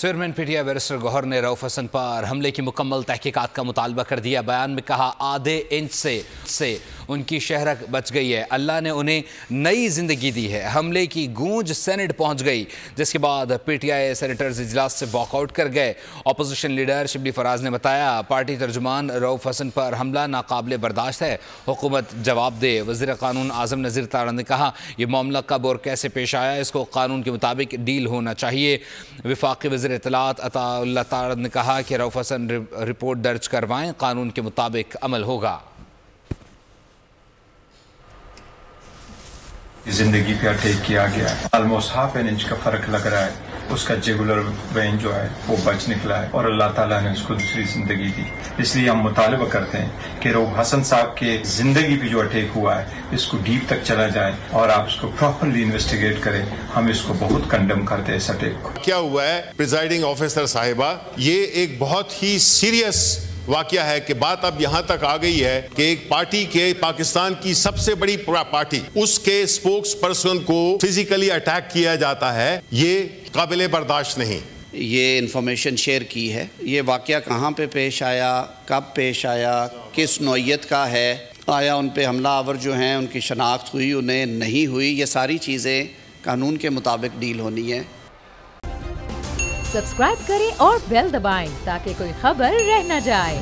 Chairman PTI barrister Gauhar ने रऊफ हसन पर हमले की मुकम्मल तहकीकात का मुतालबा कर दिया। बयान में कहा, आधे इंच से उनकी शहरत बच गई है, अल्लाह ने उन्हें नई जिंदगी दी है। हमले की गूंज सेनेट पहुंच गई, जिसके बाद पीटीआई सेनेटर्स इजलास से वॉकआउट कर गए। अपोजिशन लीडर शिबली फराज ने बताया, पार्टी तर्जुमान रऊफ हसन पर हमला नाकाबिले बर्दाश्त है, हुकूमत जवाब दे। वज़ीर कानून आज़म नज़ीर तारा ने कहा, यह मामला कब और कैसे पेश आया, इसको कानून के मुताबिक डील होना चाहिए। वफाकी वज़ीर इत्तलात अताउल्लाह तारा ने कहा कि रऊफ हसन रिपोर्ट दर्ज करवाएं, कानून के मुताबिक अमल होगा। जिंदगी पे अटैक किया गया है, ऑलमोस्ट हाफ एन इंच का फर्क लग रहा है, उसका जुगुलर वेन जो है वो बच निकला है और अल्लाह ताला ने उसको दूसरी जिंदगी दी। इसलिए हम मुतालबा करते हैं कि रऊफ हसन साहब के जिंदगी पे जो अटैक हुआ है इसको डीप तक चला जाए और आप इसको प्रॉपरली इन्वेस्टिगेट करें। हम इसको बहुत कंडेम करते हैं इस अटैक को। क्या हुआ है प्रिजाइडिंग ऑफिसर साहिबा, ये एक बहुत ही सीरियस वाकया है कि बात अब यहां तक आ गई है कि एक पार्टी के, पाकिस्तान की सबसे बड़ी पार्टी, उसके स्पोक्स पर्सन को फिजिकली अटैक किया जाता है। ये काबिले बर्दाश्त नहीं। ये इंफॉर्मेशन शेयर की है। ये वाकया कहाँ पे पेश आया, कब पेश आया, किस नौइयत का है, आया उन पे हमला आवर जो हैं उनकी शनाख्त हुई, उन्हें नहीं हुई, ये सारी चीज़ें कानून के मुताबिक डील होनी है। सब्सक्राइब करें और बेल दबाएं ताकि कोई खबर रह न जाए।